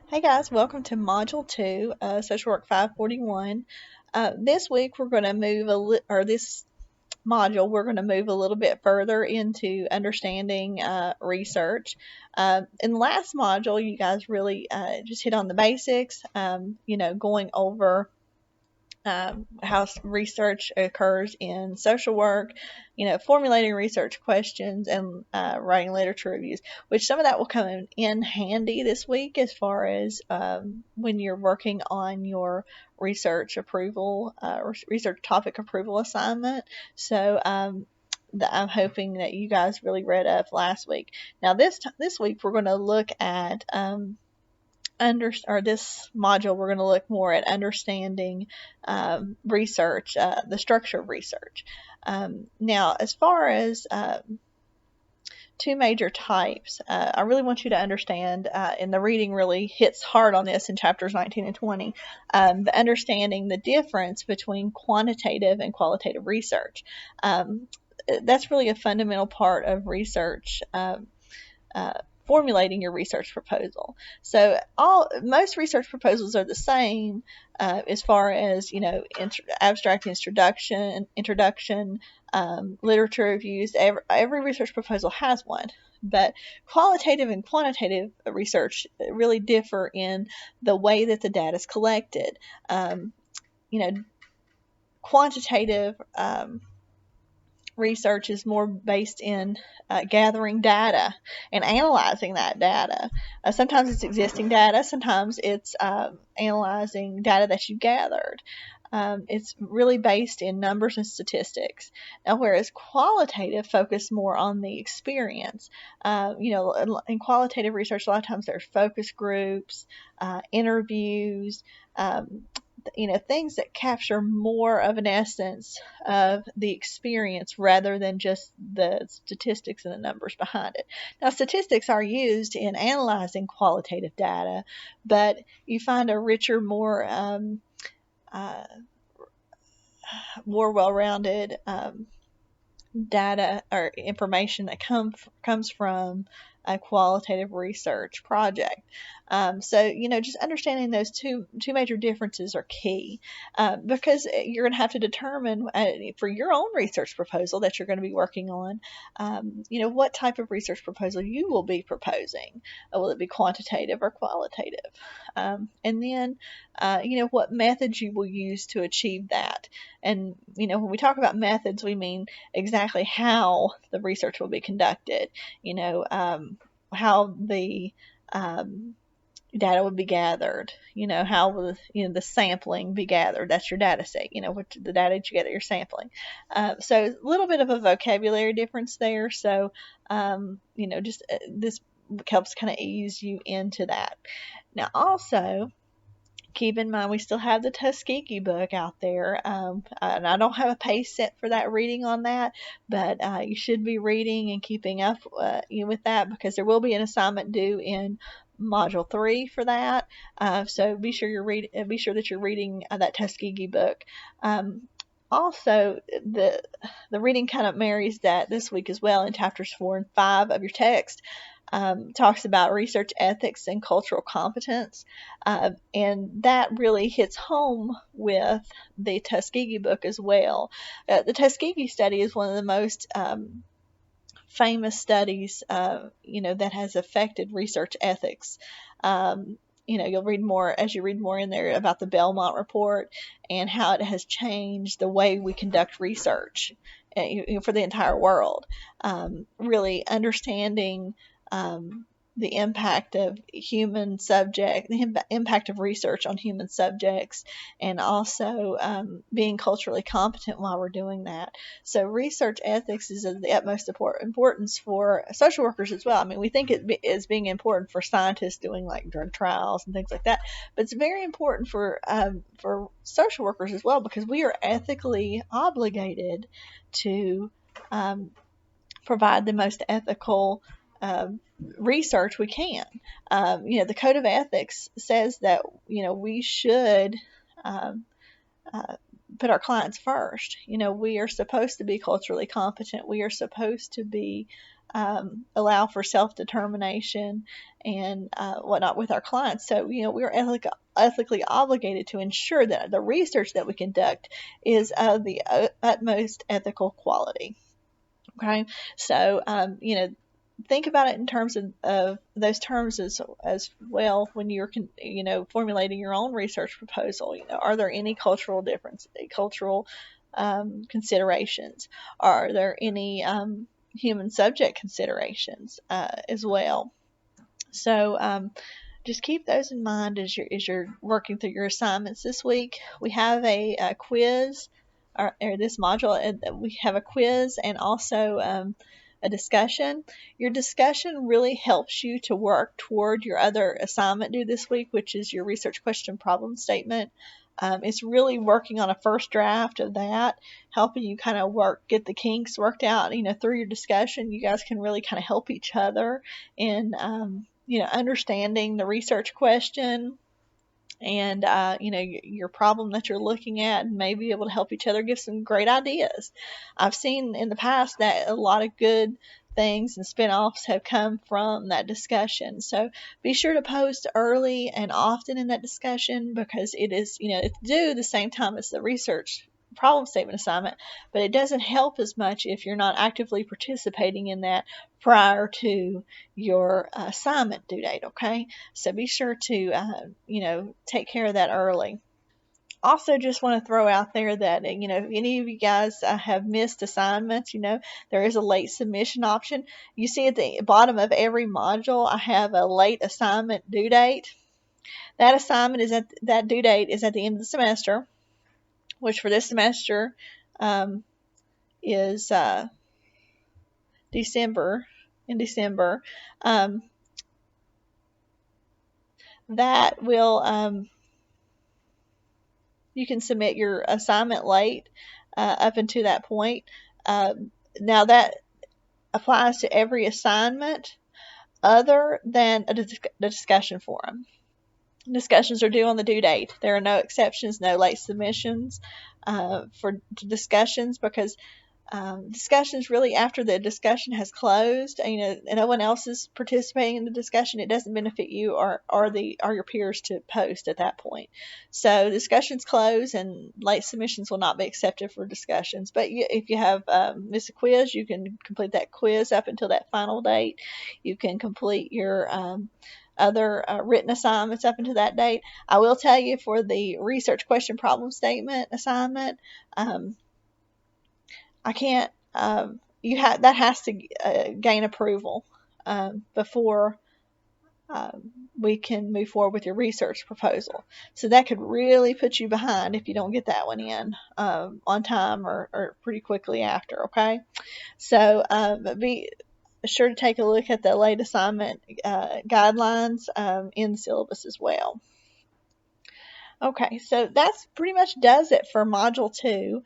Hey guys, welcome to Module 2, Social Work 541. This week we're going to move or this module we're going to move a little bit further into understanding research. In the last module, you guys really just hit on the basics, going over how research occurs in social work, formulating research questions and writing literature reviews, which some of that will come in handy this week as far as when you're working on your research approval, research topic approval assignment. So, I'm hoping that you guys really read up last week. Now, this week we're going to look at this module, we're going to look more at understanding research, the structure of research. Now, as far as two major types, I really want you to understand, and the reading really hits hard on this in chapters 19 and 20, the understanding the difference between quantitative and qualitative research. That's really a fundamental part of research. Formulating your research proposal. So most research proposals are the same as far as abstract introduction, literature reviews. Every research proposal has one, but qualitative and quantitative research really differ in the way that the data is collected. Quantitative research is more based in gathering data and analyzing that data. Sometimes it's existing data, sometimes it's analyzing data that you gathered. It's really based in numbers and statistics. Now, whereas qualitative focus more on the experience. In qualitative research, a lot of times there's focus groups, interviews, things that capture more of an essence of the experience rather than just the statistics and the numbers behind it. Now, statistics are used in analyzing qualitative data, but you find a richer, more well-rounded data or information that comes from a qualitative research project. Just understanding those two major differences are key, because you're going to have to determine for your own research proposal that you're going to be working on, what type of research proposal you will be proposing. Will it be quantitative or qualitative? And then, what methods you will use to achieve that. And, when we talk about methods, we mean exactly how the research will be conducted, how the data would be gathered, how will the sampling be gathered. That's your data set, what the data that you get at your sampling. So a little bit of a vocabulary difference there. So, this helps kind of ease you into that. Now, also, keep in mind we still have the Tuskegee book out there, and I don't have a pace set for that reading on that, but you should be reading and keeping up with that, because there will be an assignment due in Module 3 for that. So be sure that you're reading that Tuskegee book. Also, the reading kind of marries that this week as well in chapters 4 and 5 of your text. Talks about research ethics and cultural competence, and that really hits home with the Tuskegee book as well. The Tuskegee study is one of the most famous studies, that has affected research ethics. You'll read more as you read more in there about the Belmont Report and how it has changed the way we conduct research for the entire world. Really understanding the impact of the impact of research on human subjects, and also being culturally competent while we're doing that. So research ethics is of the utmost importance for social workers as well. I mean, we think it is being important for scientists doing like drug trials and things like that, but it's very important for social workers as well, because we are ethically obligated to provide the most ethical research we can. The Code of Ethics says that we should put our clients first. We are supposed to be culturally competent. We are supposed to be allow for self-determination and whatnot with our clients. So, we're ethically obligated to ensure that the research that we conduct is of the utmost ethical quality. Okay, so think about it in terms of those terms as well when you're formulating your own research proposal. Are there any cultural considerations? Are there any human subject considerations as well? So just keep those in mind as you're working through your assignments this week. We have a quiz, or this module, we have a quiz and also a discussion. Your discussion really helps you to work toward your other assignment due this week, which is your research question problem statement. It's really working on a first draft of that, helping you kind of get the kinks worked out. Through your discussion, you guys can really kind of help each other in understanding the research question and your problem that you're looking at, and may be able to help each other give some great ideas. I've seen in the past that a lot of good things and spin-offs have come from that discussion. So be sure to post early and often in that discussion, because it's due the same time as the research problem statement assignment, but it doesn't help as much if you're not actively participating in that prior to your assignment due date. Okay, so be sure to take care of that early. Also, just want to throw out there that if any of you guys have missed assignments, there is a late submission option. You see at the bottom of every module, I have a late assignment due date. That due date is at the end of the semester, which for this semester is December. In December, that will you can submit your assignment late up until that point. Now that applies to every assignment other than the discussion forum. Discussions are due on the due date. There are no exceptions, no late submissions for discussions, because discussions really, after the discussion has closed, and no one else is participating in the discussion, it doesn't benefit you or your peers to post at that point. So discussions close and late submissions will not be accepted for discussions. But if you have missed a quiz, you can complete that quiz up until that final date. You can complete your other written assignments up until that date. I will tell you, for the research question problem statement assignment, I can't. That has to gain approval before we can move forward with your research proposal. So that could really put you behind if you don't get that one in on time or pretty quickly after. Okay, so be sure to take a look at the late assignment guidelines in the syllabus as well. Okay, so that's pretty much does it for Module 2.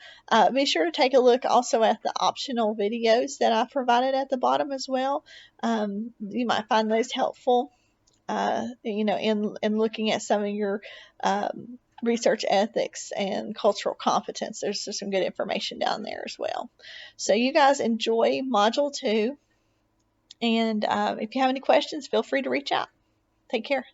Be sure to take a look also at the optional videos that I provided at the bottom as well. You might find those helpful, in looking at some of your research ethics and cultural competence. There's just some good information down there as well. So you guys enjoy Module 2, and if you have any questions, feel free to reach out. Take care.